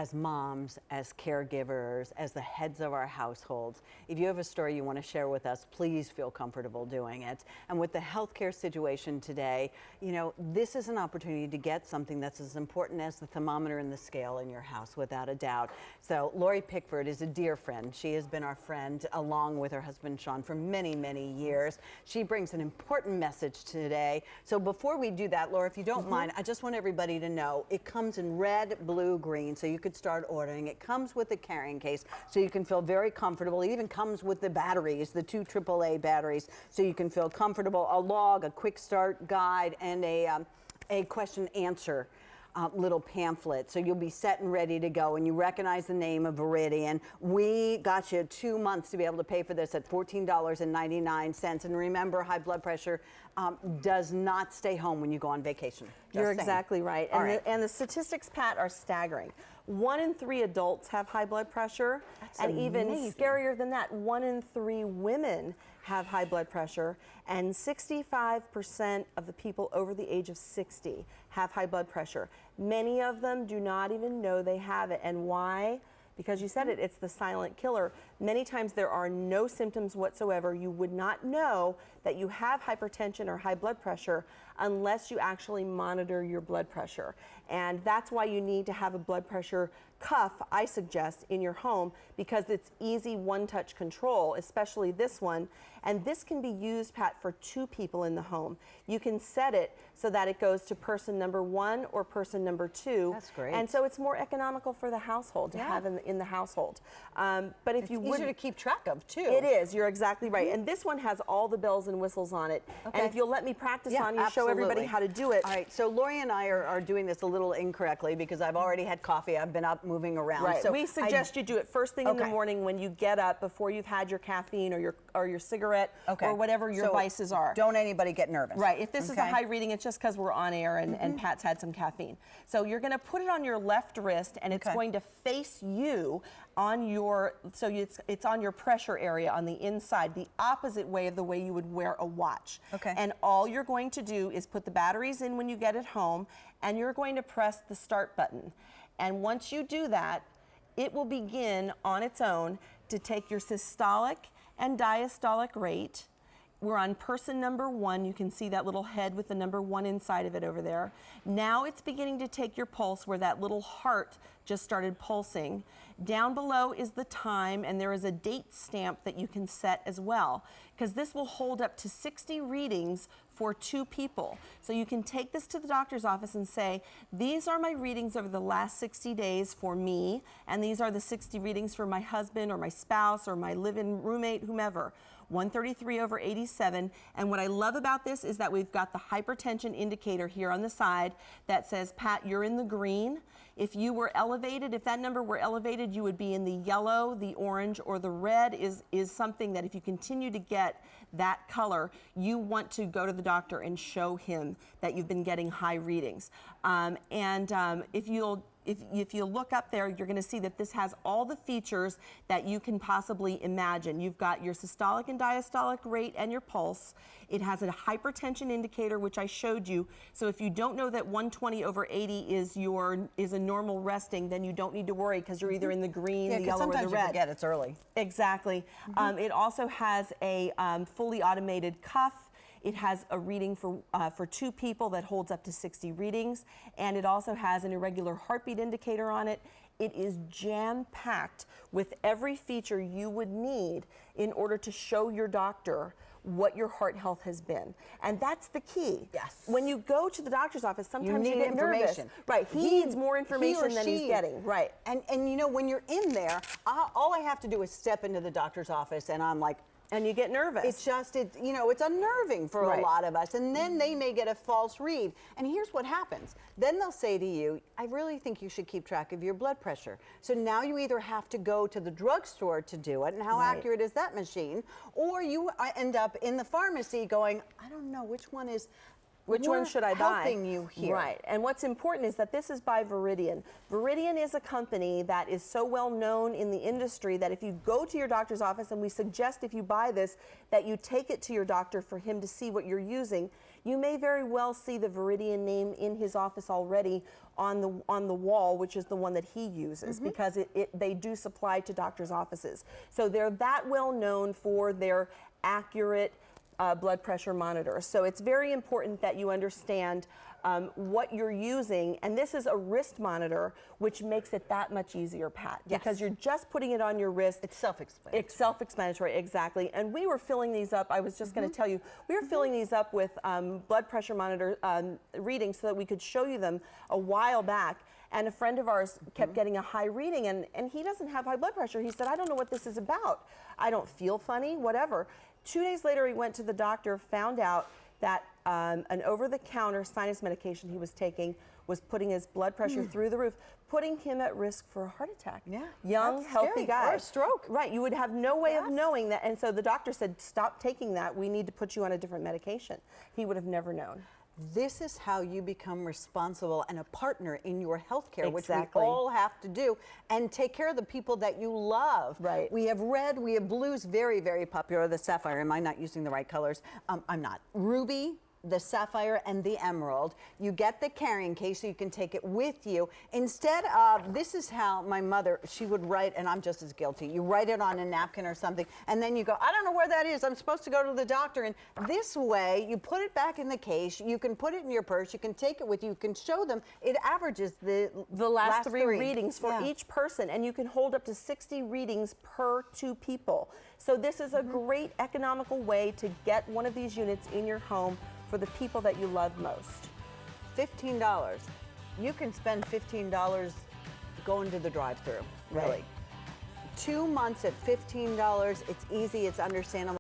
as moms, as caregivers, as the heads of our households, if you have a story you want to share with us, please feel comfortable doing it. And with the healthcare situation today, you know, this is an opportunity to get something that's as important as the thermometer and the scale in your house, without a doubt. So Lori Pickford is a dear friend. She has been our friend along with her husband Sean for many, many years. She brings an important message today. So before we do that, Laura, if you don't mind, I just want everybody to know it comes in red, blue, green, so you could start ordering. It comes with a carrying case, so you can feel very comfortable. It even comes with the batteries, the 2 AAA batteries, so you can feel comfortable. A log, a quick start guide, and a question answer little pamphlet, so you'll be set and ready to go. And you recognize the name of Veridian. We got you 2 months to be able to pay for this at $14.99. And remember, high blood pressure does not stay home when you go on vacation. You're exactly right. And the statistics, Pat, are staggering. 1 in 3 adults have high blood pressure. That's and amazing. Even scarier than that, 1 in 3 women have high blood pressure, and 65% of the people over the age of 60 have high blood pressure. Many of them do not even know they have it. And why? Because you said it, it's the silent killer. Many times there are no symptoms whatsoever. You would not know that you have hypertension or high blood pressure unless you actually monitor your blood pressure. And that's why you need to have a blood pressure cuff, I suggest, in your home, because it's easy one-touch control, especially this one. And this can be used, Pat, for 2 people in the home. You can set it so that it goes to person number 1 or person number 2. That's great. And so it's more economical for the household to have in the household. But if you would, easier to keep track of too. It is. You're exactly right. And this one has all the bells and whistles on it. Okay. And if you'll let me practice on you, show everybody how to do it. All right. So Lori and I are doing this a little incorrectly because I've already had coffee. I've been up moving around. Right. So we suggest you do it first thing in the morning when you get up, before you've had your caffeine or your cigarette or whatever your vices are. Don't anybody get nervous. Right. If this is a high reading, it's just because we're on air and Pat's had some caffeine. So you're going to put it on your left wrist, and it's going to face you on your, so it's on your pressure area on the inside, the opposite way of the way you would wear a watch. Okay. And all you're going to do is put the batteries in when you get it home, and you're going to press the start button. And once you do that, it will begin on its own to take your systolic and diastolic rate. We're on person number 1. You can see that little head with the number 1 inside of it over there. Now it's beginning to take your pulse where that little heart just started pulsing. Down below is the time, and there is a date stamp that you can set as well, because this will hold up to 60 readings for 2 people. So you can take this to the doctor's office and say, these are my readings over the last 60 days for me, and these are the 60 readings for my husband or my spouse or my live-in roommate, whomever. 133/87. And what I love about this is that we've got the hypertension indicator here on the side that says, Pat, you're in the green. If you were elevated, if that number were elevated, you would be in the yellow, the orange, or the red is something that if you continue to get that color, you want to go to the doctor and show him that you've been getting high readings. If you look up there, you're going to see that this has all the features that you can possibly imagine. You've got your systolic and diastolic rate and your pulse. It has a hypertension indicator, which I showed you. So if you don't know that 120/80 is a normal resting, then you don't need to worry, because you're either in the green, the yellow, or the red. Sometimes you forget it's early. Exactly. It also has a fully automated cuff. It has a reading for 2 people that holds up to 60 readings, and it also has an irregular heartbeat indicator on it. It is jam-packed with every feature you would need in order to show your doctor what your heart health has been. And that's the key. Yes. When you go to the doctor's office, sometimes you get nervous. Right. He needs more information than he's getting. Right. And you know, when you're in there, all I have to do is step into the doctor's office, and I'm like, and you get nervous. It's unnerving for a lot of us. And then they may get a false read. And here's what happens. Then they'll say to you, I really think you should keep track of your blood pressure. So now you either have to go to the drugstore to do it, and how accurate is that machine? Or you end up in the pharmacy going, I don't know, which one should I buy? Helping you here. Right. And what's important is that this is by Veridian. Veridian is a company that is so well known in the industry that if you go to your doctor's office, and we suggest if you buy this, that you take it to your doctor for him to see what you're using, You may very well see the Veridian name in his office already on the wall, which is the one that he uses, because they do supply to doctors' offices. So they're that well known for their accurate blood pressure monitors. So it's very important that you understand what you're using, and this is a wrist monitor, which makes it that much easier, Pat, because you're just putting it on your wrist. It's self-explanatory. It's self-explanatory, exactly. And we were filling these up, I was just going to tell you, we were filling these up with blood pressure monitor readings so that we could show you them a while back. And a friend of ours kept getting a high reading, and he doesn't have high blood pressure. He said, I don't know what this is about. I don't feel funny, whatever. 2 days later, he went to the doctor, found out that an over-the-counter sinus medication he was taking was putting his blood pressure through the roof, putting him at risk for a heart attack. Yeah, young, that's healthy scary. guy. Or a stroke. Right, you would have no way of knowing that. And so the doctor said, stop taking that. We need to put you on a different medication. He would have never known. This is how you become responsible and a partner in your healthcare, which Exactly. we all have to do, and take care of the people that you love. Right. We have red, we have blues, very, very popular. The sapphire, am I not using the right colors? I'm not. Ruby, the sapphire, and the emerald. You get the carrying case so you can take it with you. Instead of, this is how my mother, she would write, and I'm just as guilty. You write it on a napkin or something, and then you go, I don't know where that is. I'm supposed to go to the doctor. And this way, you put it back in the case. You can put it in your purse. You can take it with you. You can show them. It averages the last three readings for each person, and you can hold up to 60 readings per 2 people. So this is a great economical way to get one of these units in your home for the people that you love most. $15. You can spend $15 going to the drive-thru, really. Right. 2 months at $15, it's easy, it's understandable.